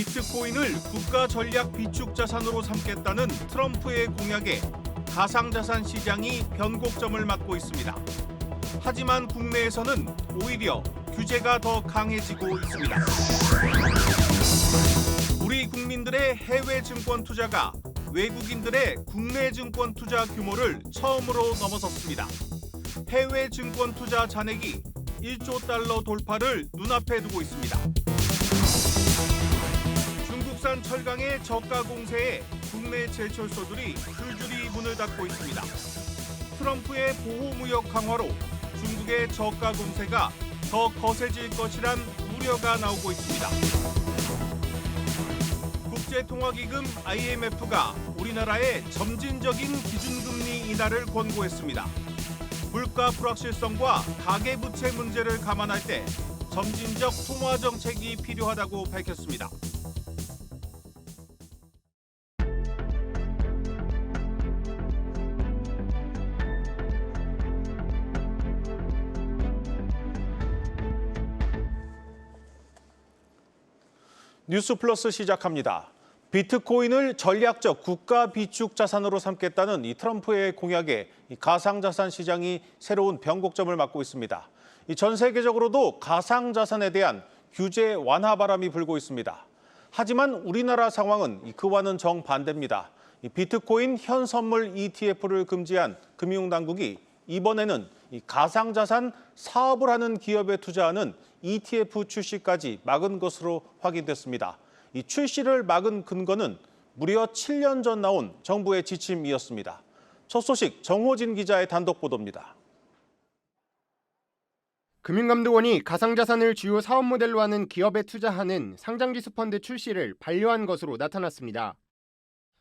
비트코인을 국가 전략 비축 자산으로 삼겠다는 트럼프의 공약에 가상자산 시장이 변곡점을 맞고 있습니다. 하지만 국내에서는 오히려 규제가 더 강해지고 있습니다. 우리 국민들의 해외 증권 투자가 외국인들의 국내 증권 투자 규모를 처음으로 넘어섰습니다. 해외 증권 투자 잔액이 1조 달러 돌파를 눈앞에 두고 있습니다. 중국산 철강의 저가 공세에 국내 제철소들이 줄줄이 문을 닫고 있습니다. 트럼프의 보호무역 강화로 중국의 저가 공세가 더 거세질 것이란 우려가 나오고 있습니다. 국제통화기금 IMF가 우리나라에 점진적인 기준금리 인하를 권고했습니다. 물가 불확실성과 가계부채 문제를 감안할 때 점진적 통화정책이 필요하다고 밝혔습니다. 뉴스 플러스 시작합니다. 비트코인을 전략적 국가 비축 자산으로 삼겠다는 이 트럼프의 공약에 가상자산 시장이 새로운 변곡점을 맞고 있습니다. 전 세계적으로도 가상자산에 대한 규제 완화 바람이 불고 있습니다. 하지만 우리나라 상황은 그와는 정반대입니다. 비트코인 현선물 ETF를 금지한 금융당국이 이번에는 가상자산 사업을 하는 기업에 투자하는 ETF 출시까지 막은 것으로 확인됐습니다. 이 출시를 막은 근거는 무려 7년 전 나온 정부의 지침이었습니다. 첫 소식 정호진 기자의 단독 보도입니다. 금융감독원이 가상자산을 주요 사업 모델로 하는 기업에 투자하는 상장지수 펀드 출시를 반려한 것으로 나타났습니다.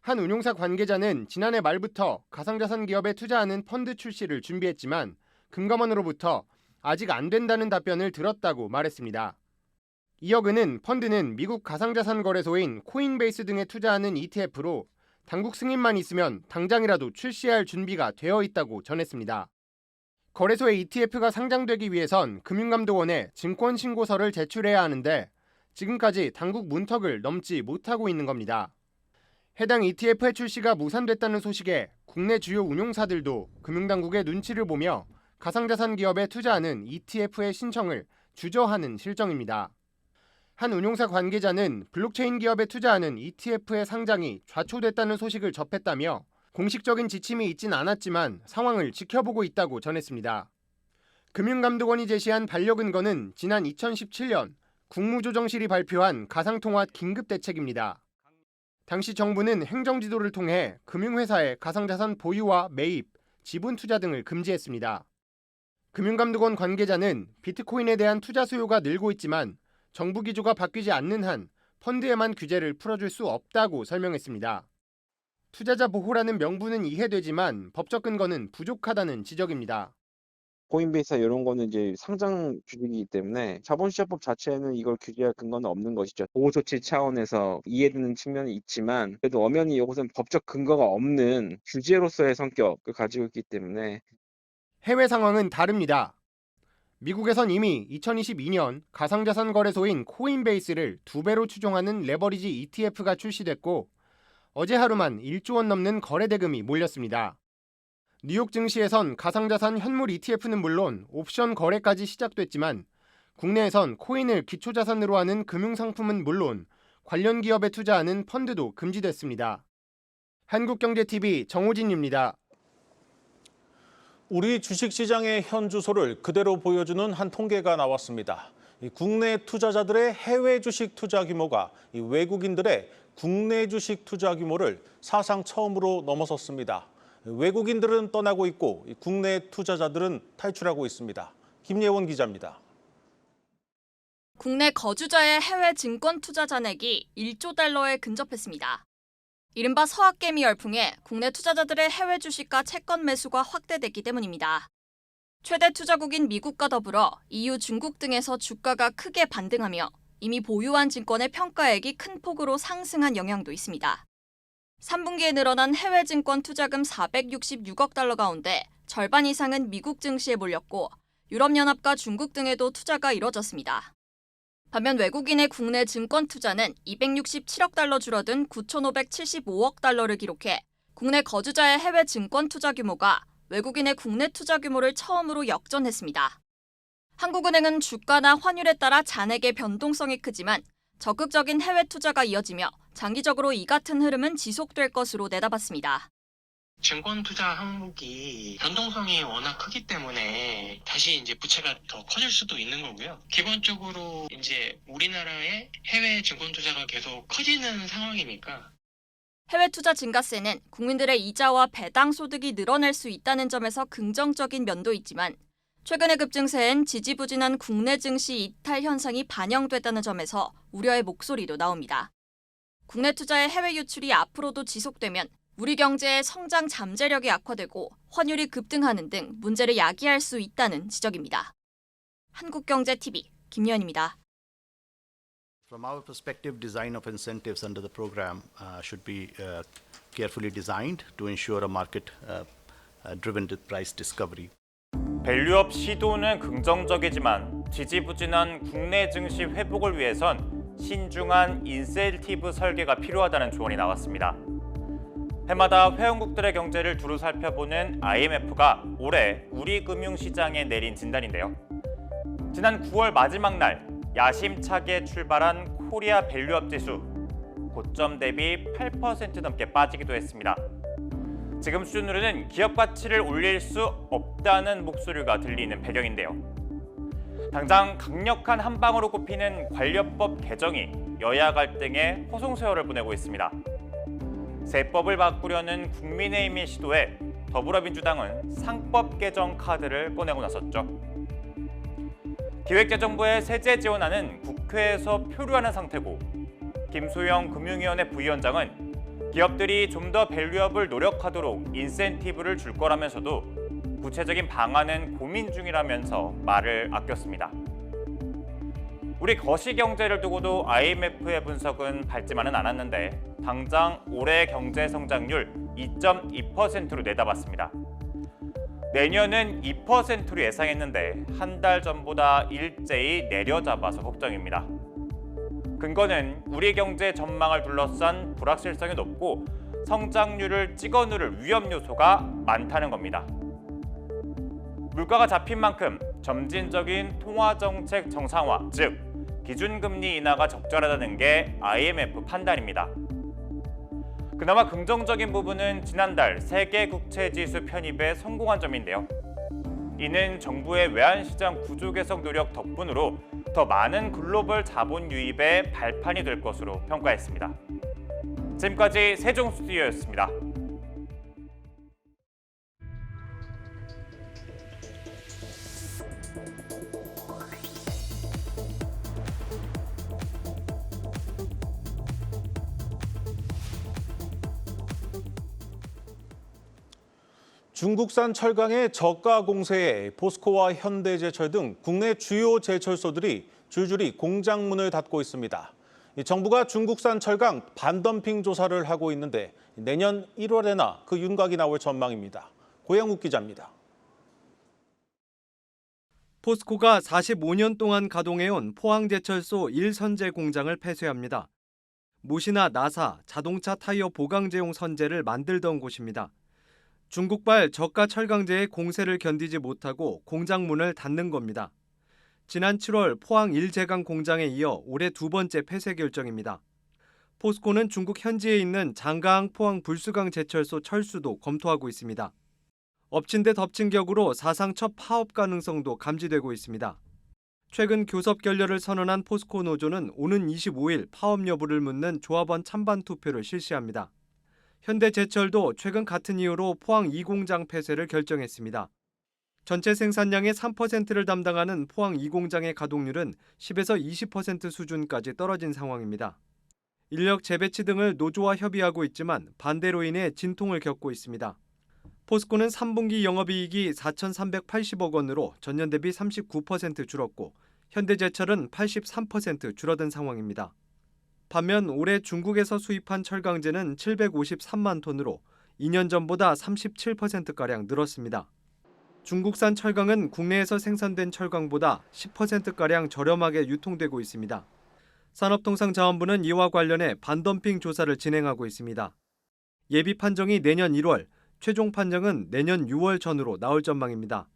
한 운용사 관계자는 지난해 말부터 가상자산 기업에 투자하는 펀드 출시를 준비했지만 금감원으로부터 아직 안 된다는 답변을 들었다고 말했습니다. 이어 그는 펀드는 미국 가상자산 거래소인 코인베이스 등에 투자하는 ETF로 당국 승인만 있으면 당장이라도 출시할 준비가 되어 있다고 전했습니다. 거래소에 ETF가 상장되기 위해선 금융감독원에 증권신고서를 제출해야 하는데 지금까지 당국 문턱을 넘지 못하고 있는 겁니다. 해당 ETF의 출시가 무산됐다는 소식에 국내 주요 운용사들도 금융당국의 눈치를 보며 가상자산 기업에 투자하는 ETF의 신청을 주저하는 실정입니다. 한 운용사 관계자는 블록체인 기업에 투자하는 ETF의 상장이 좌초됐다는 소식을 접했다며 공식적인 지침이 있진 않았지만 상황을 지켜보고 있다고 전했습니다. 금융감독원이 제시한 반려 근거는 지난 2017년 국무조정실이 발표한 가상통화 긴급대책입니다. 당시 정부는 행정지도를 통해 금융회사의 가상자산 보유와 매입, 지분 투자 등을 금지했습니다. 금융감독원 관계자는 비트코인에 대한 투자 수요가 늘고 있지만 정부 기조가 바뀌지 않는 한 펀드에만 규제를 풀어줄 수 없다고 설명했습니다. 투자자 보호라는 명분은 이해되지만 법적 근거는 부족하다는 지적입니다. 코인베이스나 이런 거는 이제 상장 규칙이기 때문에 자본시장법 자체에는 이걸 규제할 근거는 없는 것이죠. 보호조치 차원에서 이해되는 측면이 있지만 그래도 엄연히 이것은 법적 근거가 없는 규제로서의 성격을 가지고 있기 때문에 해외 상황은 다릅니다. 미국에선 이미 2022년 가상자산 거래소인 코인베이스를 2배로 추종하는 레버리지 ETF가 출시됐고 어제 하루만 1조 원 넘는 거래 대금이 몰렸습니다. 뉴욕 증시에선 가상자산 현물 ETF는 물론 옵션 거래까지 시작됐지만 국내에선 코인을 기초자산으로 하는 금융상품은 물론 관련 기업에 투자하는 펀드도 금지됐습니다. 한국경제TV 정호진입니다. 우리 주식시장의 현 주소를 그대로 보여주는 한 통계가 나왔습니다. 국내 투자자들의 해외 주식 투자 규모가 외국인들의 국내 주식 투자 규모를 사상 처음으로 넘어섰습니다. 외국인들은 떠나고 있고 국내 투자자들은 탈출하고 있습니다. 김예원 기자입니다. 국내 거주자의 해외 증권 투자 잔액이 1조 달러에 근접했습니다. 이른바 서학개미 열풍에 국내 투자자들의 해외 주식과 채권 매수가 확대됐기 때문입니다. 최대 투자국인 미국과 더불어 EU, 중국 등에서 주가가 크게 반등하며 이미 보유한 증권의 평가액이 큰 폭으로 상승한 영향도 있습니다. 3분기에 늘어난 해외 증권 투자금 466억 달러 가운데 절반 이상은 미국 증시에 몰렸고 유럽연합과 중국 등에도 투자가 이뤄졌습니다. 반면 외국인의 국내 증권 투자는 267억 달러 줄어든 9,575억 달러를 기록해 국내 거주자의 해외 증권 투자 규모가 외국인의 국내 투자 규모를 처음으로 역전했습니다. 한국은행은 주가나 환율에 따라 잔액의 변동성이 크지만 적극적인 해외 투자가 이어지며 장기적으로 이 같은 흐름은 지속될 것으로 내다봤습니다. 증권 투자 항목이 변동성이 워낙 크기 때문에 다시 이제 부채가 더 커질 수도 있는 거고요. 기본적으로 이제 우리나라의 해외 증권 투자가 계속 커지는 상황이니까 해외 투자 증가세는 국민들의 이자와 배당 소득이 늘어날 수 있다는 점에서 긍정적인 면도 있지만 최근의 급증세엔 지지부진한 국내 증시 이탈 현상이 반영됐다는 점에서 우려의 목소리도 나옵니다. 국내 투자의 해외 유출이 앞으로도 지속되면 우리 경제의 성장 잠재력이 악화되고 환율이 급등하는 등 문제를 야기할 수 있다는 지적입니다. 한국경제TV 김연입니다. From our perspective, design of incentives under the program should be carefully designed to ensure a market-driven price discovery. 밸류업 시도는 긍정적이지만 지지부진한 국내 증시 회복을 위해선 신중한 인센티브 설계가 필요하다는 조언이 나왔습니다. 해마다 회원국들의 경제를 두루 살펴보는 IMF가 올해 우리 금융시장에 내린 진단인데요. 지난 9월 마지막 날 야심차게 출발한 코리아 밸류업 지수 고점 대비 8% 넘게 빠지기도 했습니다. 지금 수준으로는 기업 가치를 올릴 수 없다는 목소리가 들리는 배경인데요. 당장 강력한 한방으로 꼽히는 관련법 개정이 여야 갈등에 호송세월을 보내고 있습니다. 세법을 바꾸려는 국민의힘의 시도에 더불어민주당은 상법 개정 카드를 꺼내고 나섰죠. 기획재정부의 세제 지원안은 국회에서 표류하는 상태고 김소영 금융위원회 부위원장은 기업들이 좀 더 밸류업을 노력하도록 인센티브를 줄 거라면서도 구체적인 방안은 고민 중이라면서 말을 아꼈습니다. 우리 거시경제를 두고도 IMF의 분석은 밝지만은 않았는데 당장 올해 경제 성장률 2.2%로 내다봤습니다. 내년은 2%로 예상했는데 한 달 전보다 일제히 내려잡아서 걱정입니다. 근거는 우리 경제 전망을 둘러싼 불확실성이 높고 성장률을 찍어 누를 위험 요소가 많다는 겁니다. 물가가 잡힌 만큼 점진적인 통화정책 정상화, 즉 기준금리 인하가 적절하다는 게 IMF 판단입니다. 그나마 긍정적인 부분은 지난달 세계 국채지수 편입에 성공한 점인데요. 이는 정부의 외환시장 구조 개선 노력 덕분으로 더 많은 글로벌 자본 유입의 발판이 될 것으로 평가했습니다. 지금까지 세종 스튜디오였습니다. 중국산 철강의 저가 공세에 포스코와 현대제철 등 국내 주요 제철소들이 줄줄이 공장 문을 닫고 있습니다. 정부가 중국산 철강 반덤핑 조사를 하고 있는데 내년 1월에나 그 윤곽이 나올 전망입니다. 고영욱 기자입니다. 포스코가 45년 동안 가동해온 포항제철소 1선제 공장을 폐쇄합니다. 모시나 나사, 자동차 타이어 보강제용 선제를 만들던 곳입니다. 중국발 저가 철강제의 공세를 견디지 못하고 공장 문을 닫는 겁니다. 지난 7월 포항 1제강 공장에 이어 올해 두 번째 폐쇄 결정입니다. 포스코는 중국 현지에 있는 장가항 포항 불수강 제철소 철수도 검토하고 있습니다. 엎친 데 덮친 격으로 사상 첫 파업 가능성도 감지되고 있습니다. 최근 교섭 결렬을 선언한 포스코 노조는 오는 25일 파업 여부를 묻는 조합원 찬반 투표를 실시합니다. 현대제철도 최근 같은 이유로 포항 2공장 폐쇄를 결정했습니다. 전체 생산량의 3%를 담당하는 포항 2공장의 가동률은 10에서 20% 수준까지 떨어진 상황입니다. 인력 재배치 등을 노조와 협의하고 있지만 반대로 인해 진통을 겪고 있습니다. 포스코는 3분기 영업이익이 4,380억 원으로 전년 대비 39% 줄었고 현대제철은 83% 줄어든 상황입니다. 반면 올해 중국에서 수입한 철강제는 753만 톤으로 2년 전보다 37%가량 늘었습니다. 중국산 철강은 국내에서 생산된 철강보다 10%가량 저렴하게 유통되고 있습니다. 산업통상자원부는 이와 관련해 반덤핑 조사를 진행하고 있습니다. 예비 판정이 내년 1월, 최종 판정은 내년 6월 전후로 나올 전망입니다.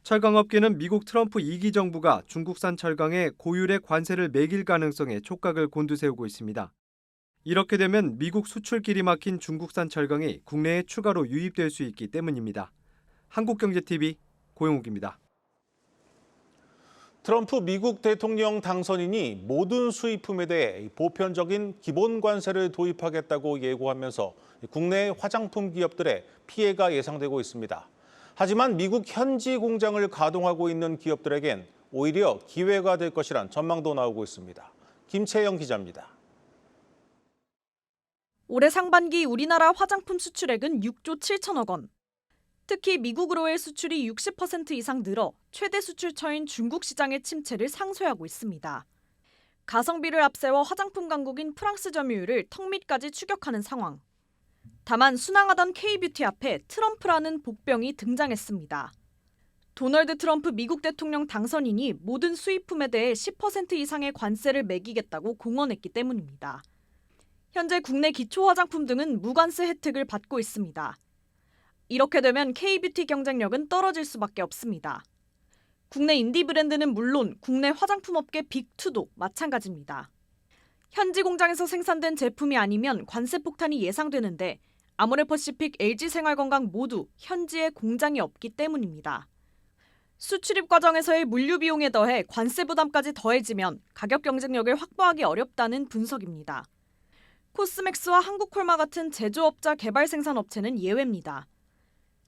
철강업계는 미국 트럼프 2기 정부가 중국산 철강에 고율의 관세를 매길 가능성에 촉각을 곤두세우고 있습니다. 이렇게 되면 미국 수출길이 막힌 중국산 철강이 국내에 추가로 유입될 수 있기 때문입니다. 한국경제TV 고영욱입니다. 트럼프 미국 대통령 당선인이 모든 수입품에 대해 보편적인 기본 관세를 도입하겠다고 예고하면서 국내 화장품 기업들의 피해가 예상되고 있습니다. 하지만 미국 현지 공장을 가동하고 있는 기업들에겐 오히려 기회가 될 것이란 전망도 나오고 있습니다. 김채영 기자입니다. 올해 상반기 우리나라 화장품 수출액은 6조 7천억 원. 특히 미국으로의 수출이 60% 이상 늘어 최대 수출처인 중국 시장의 침체를 상쇄하고 있습니다. 가성비를 앞세워 화장품 강국인 프랑스 점유율을 턱 밑까지 추격하는 상황. 다만 순항하던 K뷰티 앞에 트럼프라는 복병이 등장했습니다. 도널드 트럼프 미국 대통령 당선인이 모든 수입품에 대해 10% 이상의 관세를 매기겠다고 공언했기 때문입니다. 현재 국내 기초 화장품 등은 무관세 혜택을 받고 있습니다. 이렇게 되면 K뷰티 경쟁력은 떨어질 수밖에 없습니다. 국내 인디 브랜드는 물론 국내 화장품 업계 빅2도 마찬가지입니다. 현지 공장에서 생산된 제품이 아니면 관세 폭탄이 예상되는데 아모레퍼시픽, LG생활건강 모두 현지에 공장이 없기 때문입니다. 수출입 과정에서의 물류 비용에 더해 관세 부담까지 더해지면 가격 경쟁력을 확보하기 어렵다는 분석입니다. 코스맥스와 한국콜마 같은 제조업자 개발 생산업체는 예외입니다.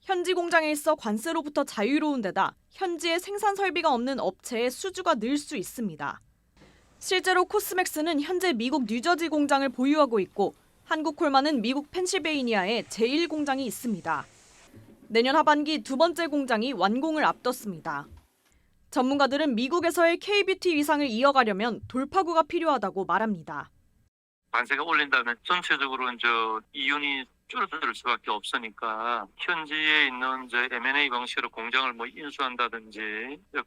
현지 공장에 있어 관세로부터 자유로운 데다 현지에 생산 설비가 없는 업체의 수주가 늘 수 있습니다. 실제로 코스맥스는 현재 미국 뉴저지 공장을 보유하고 있고 한국콜마는 미국 펜실베이니아에 제1공장이 있습니다. 내년 하반기 두 번째 공장이 완공을 앞뒀습니다. 전문가들은 미국에서의 K뷰티 위상을 이어가려면 돌파구가 필요하다고 말합니다. 관세가 올린다면 전체적으로 이제 이윤이 줄어들 수밖에 없으니까 현지에 있는 M&A 방식으로 공장을 인수한다든지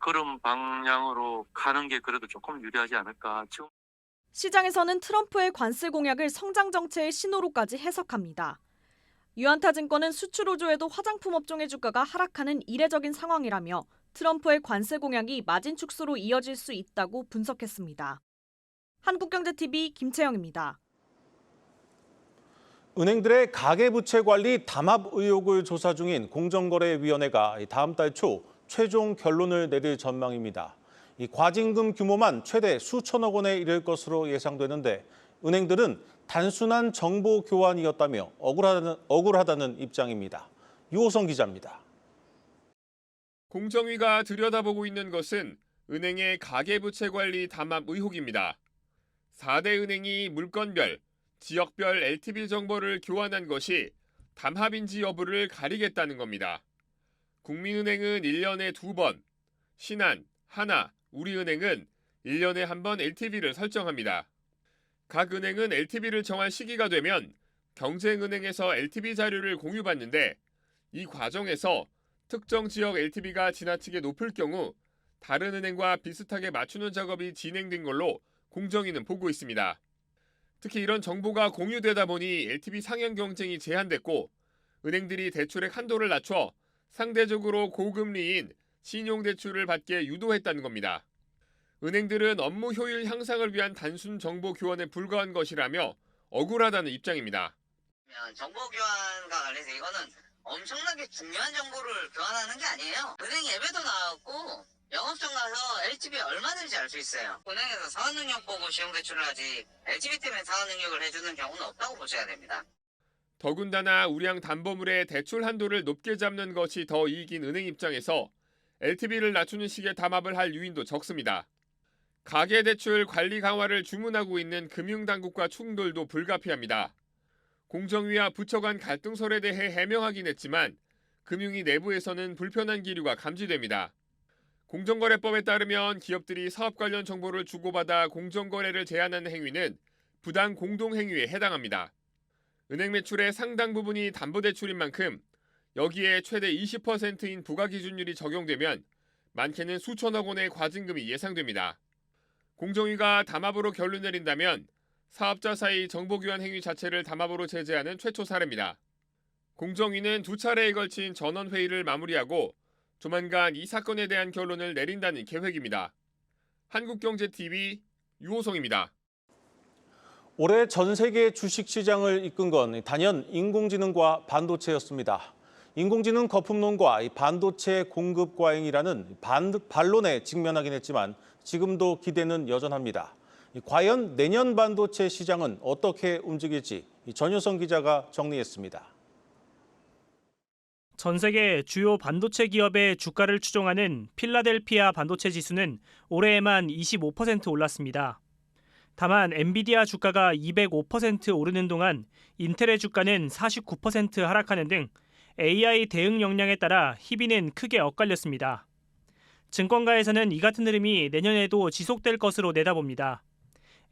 그런 방향으로 가는 게 그래도 조금 유리하지 않을까. 지금 시장에서는 트럼프의 관세 공약을 성장 정체의 신호로까지 해석합니다. 유안타증권은 수출 호조에도 화장품 업종의 주가가 하락하는 이례적인 상황이라며 트럼프의 관세 공약이 마진 축소로 이어질 수 있다고 분석했습니다. 한국경제TV 김채영입니다. 은행들의 가계부채 관리 담합 의혹을 조사 중인 공정거래위원회가 다음 달 초 최종 결론을 내릴 전망입니다. 이 과징금 규모만 최대 수천억 원에 이를 것으로 예상되는데 은행들은 단순한 정보 교환이었다며 억울하다는 입장입니다. 유호성 기자입니다. 공정위가 들여다보고 있는 것은 은행의 가계부채 관리 담합 의혹입니다. 4대 은행이 물건별, 지역별 LTV 정보를 교환한 것이 담합인지 여부를 가리겠다는 겁니다. 국민은행은 1년에 2번, 신한, 하나, 우리은행은 1년에 1번 LTV를 설정합니다. 각 은행은 LTV를 정할 시기가 되면 경쟁은행에서 LTV 자료를 공유받는데 이 과정에서 특정 지역 LTV가 지나치게 높을 경우 다른 은행과 비슷하게 맞추는 작업이 진행된 걸로 공정위는 보고 있습니다. 특히 이런 정보가 공유되다 보니 LTV 상향 경쟁이 제한됐고 은행들이 대출액 한도를 낮춰 상대적으로 고금리인 신용대출을 받게 유도했다는 겁니다. 은행들은 업무 효율 향상을 위한 단순 정보 교환에 불과한 것이라며 억울하다는 입장입니다. 정보 교환과 관련해서 이거는 엄청나게 중요한 정보를 교환하는 게 아니에요. 은행 앱에도 나왔고 영업장 가서 LTV 얼마든지 알 수 있어요. 은행에서 사업 능력 보고 신용대출을 하지 LTV 때문에 사업 능력을 해주는 경우는 없다고 보셔야 됩니다. 더군다나 우량 담보물의 대출 한도를 높게 잡는 것이 더 이익인 은행 입장에서 LTV를 낮추는 식의 담합을 할 유인도 적습니다. 가계대출 관리 강화를 주문하고 있는 금융당국과 충돌도 불가피합니다. 공정위와 부처 간 갈등설에 대해 해명하긴 했지만 금융위 내부에서는 불편한 기류가 감지됩니다. 공정거래법에 따르면 기업들이 사업 관련 정보를 주고받아 공정거래를 제한하는 행위는 부당 공동행위에 해당합니다. 은행 매출의 상당 부분이 담보대출인 만큼 여기에 최대 20%인 부과 기준율이 적용되면 많게는 수천억 원의 과징금이 예상됩니다. 공정위가 담합으로 결론 내린다면 사업자 사이 정보교환 행위 자체를 담합으로 제재하는 최초 사례입니다. 공정위는 2차례에 걸친 전원회의를 마무리하고 조만간 이 사건에 대한 결론을 내린다는 계획입니다. 한국경제TV 유호성입니다. 올해 전 세계 주식시장을 이끈 건 단연 인공지능과 반도체였습니다. 인공지능 거품론과 반도체 공급 과잉이라는 반론에 직면하긴 했지만 지금도 기대는 여전합니다. 과연 내년 반도체 시장은 어떻게 움직일지 전효성 기자가 정리했습니다. 전 세계 주요 반도체 기업의 주가를 추종하는 필라델피아 반도체 지수는 올해에만 25% 올랐습니다. 다만 엔비디아 주가가 205% 오르는 동안 인텔의 주가는 49% 하락하는 등 AI 대응 역량에 따라 희비는 크게 엇갈렸습니다. 증권가에서는 이 같은 흐름이 내년에도 지속될 것으로 내다봅니다.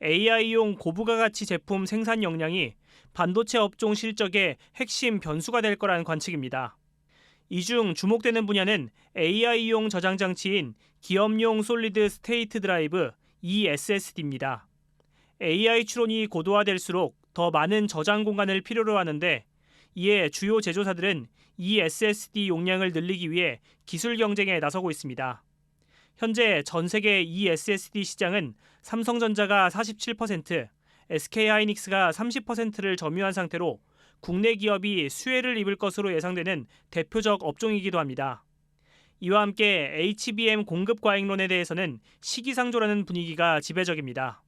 AI용 고부가가치 제품 생산 역량이 반도체 업종 실적의 핵심 변수가 될 거라는 관측입니다. 이 중 주목되는 분야는 AI용 저장 장치인 기업용 솔리드 스테이트 드라이브 ESSD입니다. AI 추론이 고도화될수록 더 많은 저장 공간을 필요로 하는데 이에 주요 제조사들은 ESSD 용량을 늘리기 위해 기술 경쟁에 나서고 있습니다. 현재 전 세계 ESSD 시장은 삼성전자가 47%, SK하이닉스가 30%를 점유한 상태로 국내 기업이 수혜를 입을 것으로 예상되는 대표적 업종이기도 합니다. 이와 함께 HBM 공급 과잉론에 대해서는 시기상조라는 분위기가 지배적입니다.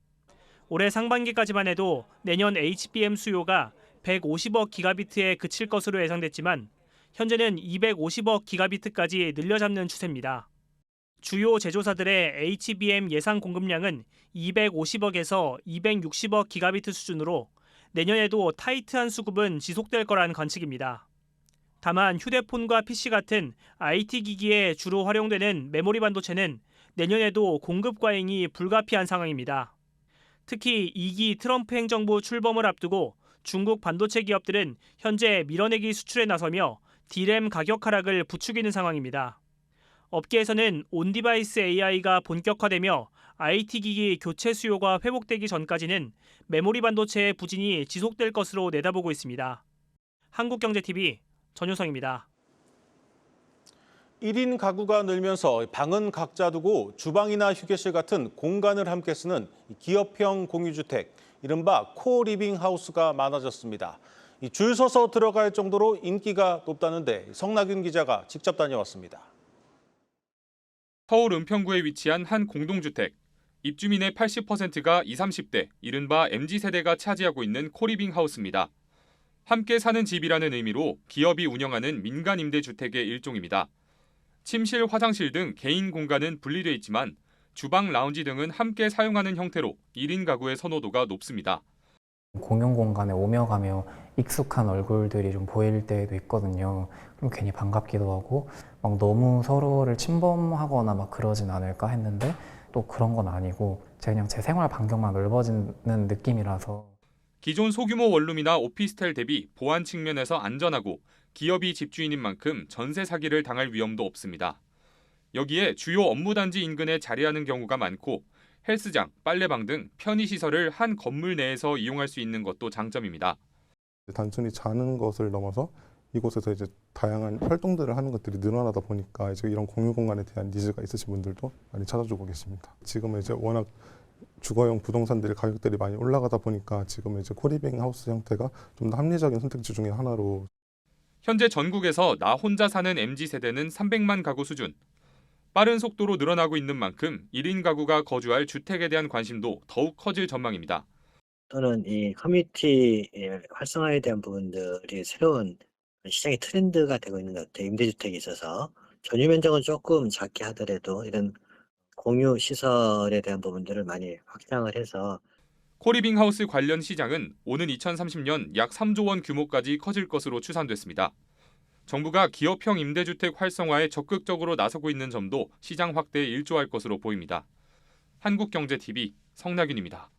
올해 상반기까지만 해도 내년 HBM 수요가 150억 기가비트에 그칠 것으로 예상됐지만 현재는 250억 기가비트까지 늘려잡는 추세입니다. 주요 제조사들의 HBM 예상 공급량은 250억에서 260억 기가비트 수준으로 내년에도 타이트한 수급은 지속될 거란 관측입니다. 다만 휴대폰과 PC 같은 IT 기기에 주로 활용되는 메모리 반도체는 내년에도 공급 과잉이 불가피한 상황입니다. 특히 2기 트럼프 행정부 출범을 앞두고 중국 반도체 기업들은 현재 밀어내기 수출에 나서며 D램 가격 하락을 부추기는 상황입니다. 업계에서는 온디바이스 AI가 본격화되며 IT 기기 교체 수요가 회복되기 전까지는 메모리 반도체의 부진이 지속될 것으로 내다보고 있습니다. 한국경제TV 전효성입니다. 1인 가구가 늘면서 방은 각자 두고 주방이나 휴게실 같은 공간을 함께 쓰는 기업형 공유주택, 이른바 코리빙 하우스가 많아졌습니다. 줄 서서 들어갈 정도로 인기가 높다는데 성나균 기자가 직접 다녀왔습니다. 서울 은평구에 위치한 한 공동주택. 입주민의 80%가 20, 30대, 이른바 MZ세대가 차지하고 있는 코리빙 하우스입니다. 함께 사는 집이라는 의미로 기업이 운영하는 민간 임대주택의 일종입니다. 침실, 화장실 등 개인 공간은 분리돼 있지만 주방, 라운지 등은 함께 사용하는 형태로 1인 가구의 선호도가 높습니다. 공용 공간에 오며 가며 익숙한 얼굴들이 좀 보일 때도 있거든요. 그럼 괜히 반갑기도 하고 막 너무 서로를 침범하거나 막 그러진 않을까 했는데 또 그런 건 아니고 그냥 제 생활 반경만 넓어지는 느낌이라서. 기존 소규모 원룸이나 오피스텔 대비 보안 측면에서 안전하고 기업이 집주인인 만큼 전세 사기를 당할 위험도 없습니다. 여기에 주요 업무단지 인근에 자리하는 경우가 많고 헬스장, 빨래방 등 편의시설을 한 건물 내에서 이용할 수 있는 것도 장점입니다. 단순히 자는 것을 넘어서 이곳에서 이제 다양한 활동들을 하는 것들이 늘어나다 보니까 이제 이런 공유 공간에 대한 니즈가 있으신 분들도 많이 찾아주고 계십니다. 지금은 이제 워낙 주거용 부동산들의 가격들이 많이 올라가다 보니까 지금은 이제 코리빙 하우스 형태가 좀 더 합리적인 선택지 중에 하나로. 현재 전국에서 나 혼자 사는 MZ세대는 300만 가구 수준. 빠른 속도로 늘어나고 있는 만큼 1인 가구가 거주할 주택에 대한 관심도 더욱 커질 전망입니다. 또는 이 커뮤니티 활성화에 대한 부분들이 새로운 시장의 트렌드가 되고 있는 것 같아요. 임대주택에 있어서 전유 면적은 조금 작게 하더라도 이런 공유 시설에 대한 부분들을 많이 확장을 해서. 코리빙 하우스 관련 시장은 오는 2030년 약 3조 원 규모까지 커질 것으로 추산됐습니다. 정부가 기업형 임대주택 활성화에 적극적으로 나서고 있는 점도 시장 확대에 일조할 것으로 보입니다. 한국경제TV 성나균입니다.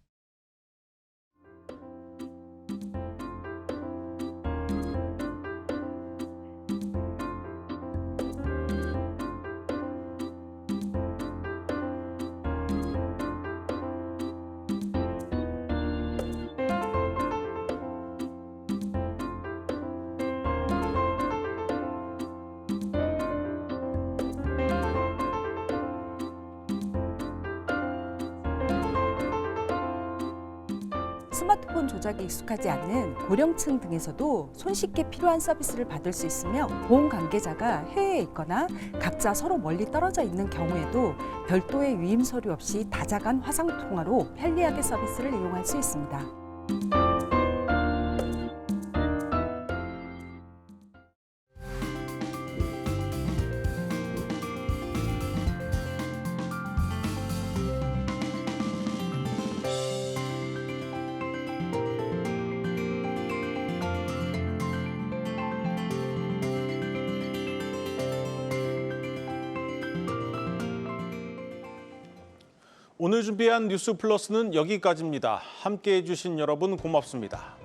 스마트폰 조작에 익숙하지 않는 고령층 등에서도 손쉽게 필요한 서비스를 받을 수 있으며 보험 관계자가 해외에 있거나 각자 서로 멀리 떨어져 있는 경우에도 별도의 위임 서류 없이 다자간 화상 통화로 편리하게 서비스를 이용할 수 있습니다. 오늘 준비한 뉴스 플러스는 여기까지입니다. 함께해 주신 여러분 고맙습니다.